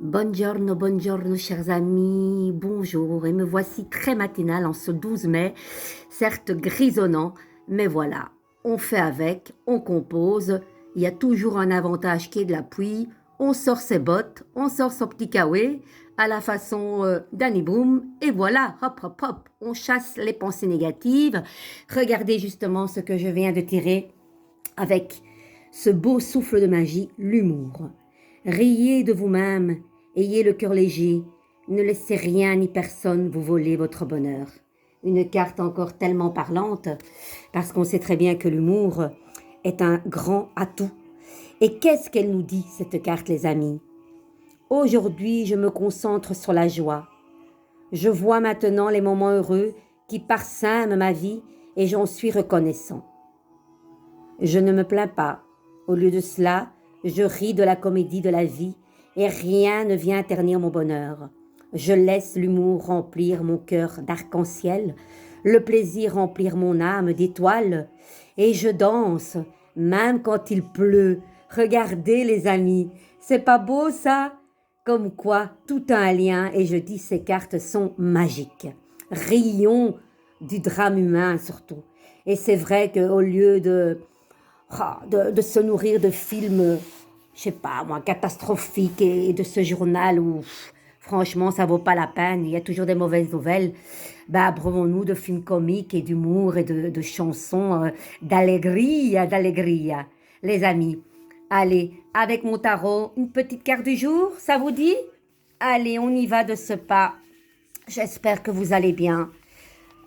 Buongiorno, buongiorno, chers amis, bonjour, et me voici très matinal en ce 12 mai, certes grisonnant, mais voilà, on fait avec, on compose, il y a toujours un avantage qui est de l'appui, on sort ses bottes, on sort son petit kawaii, à la façon d'Annie Boom, et voilà, hop, hop, hop, on chasse les pensées négatives. Regardez justement ce que je viens de tirer avec ce beau souffle de magie, l'humour. Riez de vous-même, ayez le cœur léger, ne laissez rien ni personne vous voler votre bonheur. Une carte encore tellement parlante, parce qu'on sait très bien que l'humour est un grand atout. Et qu'est-ce qu'elle nous dit, cette carte, les amis? Aujourd'hui, je me concentre sur la joie. Je vois maintenant les moments heureux qui parsèment ma vie et j'en suis reconnaissant. Je ne me plains pas. Au lieu de cela, je ris de la comédie de la vie et rien ne vient ternir mon bonheur. Je laisse l'humour remplir mon cœur d'arc-en-ciel, le plaisir remplir mon âme d'étoiles et je danse, même quand il pleut. Regardez les amis, c'est pas beau ça? Comme quoi tout a un lien et je dis ces cartes sont magiques. Rions du drame humain surtout. Et c'est vrai qu'au lieu de se nourrir de films, je sais pas moi, catastrophiques et de ce journal où franchement ça vaut pas la peine, il y a toujours des mauvaises nouvelles, bah abreuvons-nous de films comiques et d'humour et de chansons d'allegria. Les amis, allez, avec mon tarot, une petite carte du jour, ça vous dit? Allez, on y va de ce pas. J'espère que vous allez bien.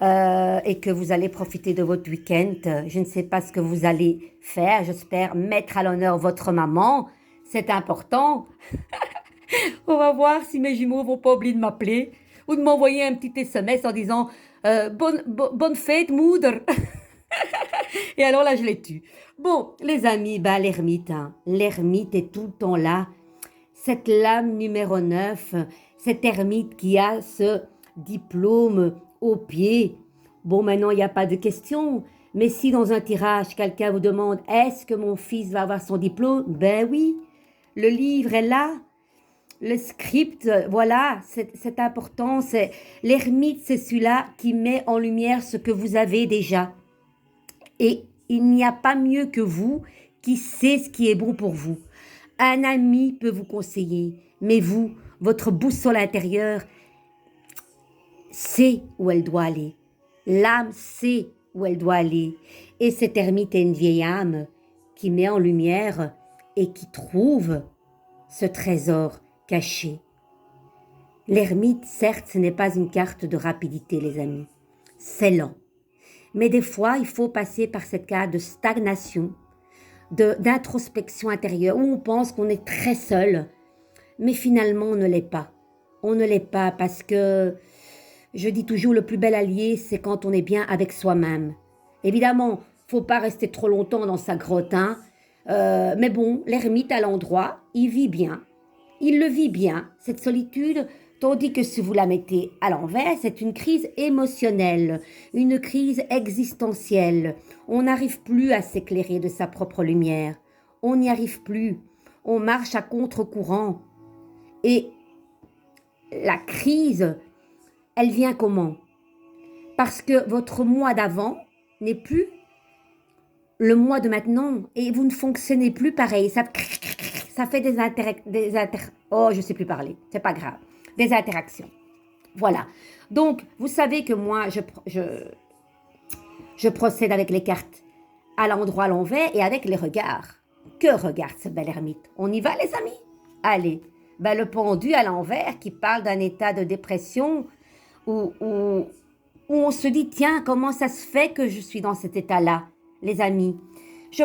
Et que vous allez profiter de votre week-end. Je ne sais pas ce que vous allez faire. J'espère mettre à l'honneur votre maman. C'est important. On va voir si mes jumeaux vont pas oublier de m'appeler ou de m'envoyer un petit SMS en disant bonne fête, moudre. Et alors là, je les tue. Bon, les amis, bah, l'ermite. Hein. L'ermite est tout le temps là. Cette lame numéro 9, cette ermite qui a ce diplôme au pied. Bon, maintenant, il n'y a pas de question. Mais si dans un tirage, quelqu'un vous demande « Est-ce que mon fils va avoir son diplôme ?» Ben oui, le livre est là. Le script, voilà, c'est important. L'ermite, c'est celui-là qui met en lumière ce que vous avez déjà. Et il n'y a pas mieux que vous qui sait ce qui est bon pour vous. Un ami peut vous conseiller, mais vous, votre boussole intérieure, sait où elle doit aller. L'âme sait où elle doit aller. Et cette ermite est une vieille âme qui met en lumière et qui trouve ce trésor caché. L'ermite, certes, ce n'est pas une carte de rapidité, les amis. C'est lent. Mais des fois, il faut passer par cette carte de stagnation, d'introspection intérieure, où on pense qu'on est très seul, mais finalement, on ne l'est pas. On ne l'est pas parce que, je dis toujours, le plus bel allié, c'est quand on est bien avec soi-même. Évidemment, faut pas rester trop longtemps dans sa grotte, hein. Mais bon, l'ermite à l'endroit, il vit bien. Il le vit bien, cette solitude, tandis que si vous la mettez à l'envers, c'est une crise émotionnelle, une crise existentielle. On n'arrive plus à s'éclairer de sa propre lumière. On n'y arrive plus. On marche à contre-courant. Et la crise, elle vient comment? Parce que votre moi d'avant n'est plus le moi de maintenant et vous ne fonctionnez plus pareil. Ça fait oh, je sais plus parler, c'est pas grave. Des interactions. Voilà. Donc, vous savez que moi, je procède avec les cartes à l'endroit, à l'envers et avec les regards. Que regarde ce bel ermite? On y va, les amis? Allez. Ben, le pendu à l'envers qui parle d'un état de dépression où on se dit, tiens, comment ça se fait que je suis dans cet état-là, les amis? Je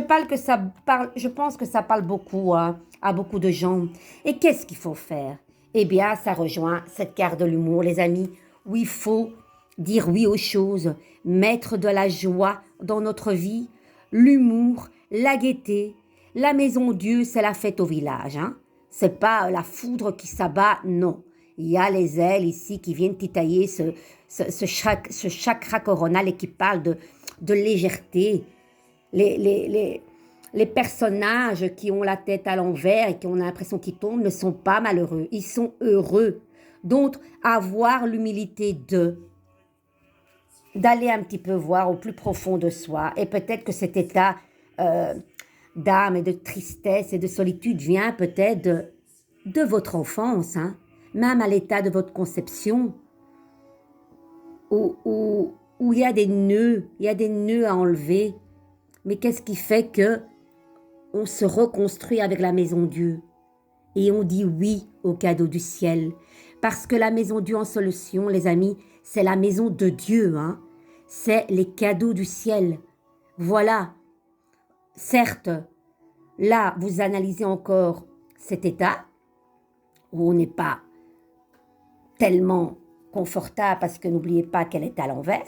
pense que ça parle beaucoup à beaucoup de gens. Et qu'est-ce qu'il faut faire? Eh bien, ça rejoint cette carte de l'humour, les amis, où il faut dire oui aux choses, mettre de la joie dans notre vie, l'humour, la gaieté. La maison Dieu, c'est la fête au village, hein. C'est pas la foudre qui s'abat, non. Il y a les ailes ici qui viennent titailler ce chakra coronal et qui parlent de légèreté. Les personnages qui ont la tête à l'envers et qui ont l'impression qu'ils tombent ne sont pas malheureux, ils sont heureux. Donc, avoir l'humilité d'aller un petit peu voir au plus profond de soi. Et peut-être que cet état d'âme et de tristesse et de solitude vient peut-être de votre enfance, hein, même à l'état de votre conception, où il y a des nœuds à enlever. Mais qu'est-ce qui fait que on se reconstruit avec la maison Dieu et on dit oui au cadeau du ciel? Parce que la maison Dieu en solution, les amis, c'est la maison de Dieu, hein? C'est les cadeaux du ciel. Voilà. Certes, là, vous analysez encore cet état où on n'est pas tellement confortable parce que n'oubliez pas qu'elle est à l'envers.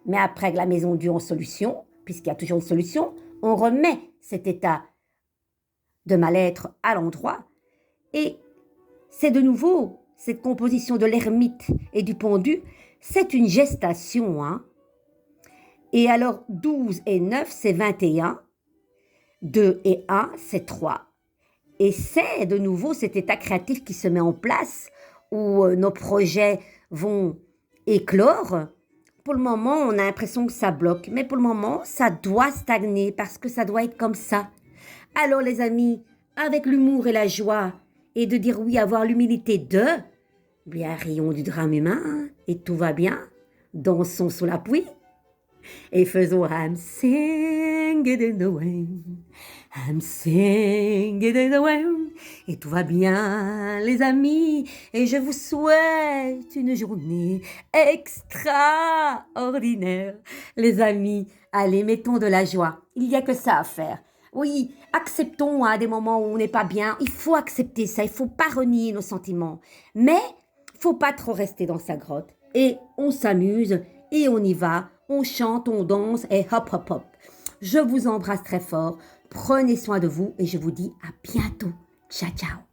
Mais après la maison Dieu en solution, puisqu'il y a toujours une solution, on remet cet état de mal-être à l'endroit. Et c'est de nouveau cette composition de l'ermite et du pendu, c'est une gestation, hein. Et alors 12 et 9, c'est 21. 2 et 1, c'est 3. Et c'est de nouveau cet état créatif qui se met en place où nos projets vont éclore. Pour le moment, on a l'impression que ça bloque. Mais pour le moment, ça doit stagner parce que ça doit être comme ça. Alors les amis, avec l'humour et la joie et de dire oui, avoir l'humilité de, bien rions du drame humain hein, et tout va bien. Dansons sous la pluie. Et faisons I'm singing in the wind, I'm singing in the wind. Et tout va bien, les amis. Et je vous souhaite une journée extraordinaire. Les amis, allez, mettons de la joie. Il n'y a que ça à faire. Oui, acceptons à des moments où on n'est pas bien. Il faut accepter ça, il ne faut pas renier nos sentiments. Mais il ne faut pas trop rester dans sa grotte. Et on s'amuse et on y va. On chante, on danse et hop, hop, hop. Je vous embrasse très fort. Prenez soin de vous et je vous dis à bientôt. Ciao, ciao.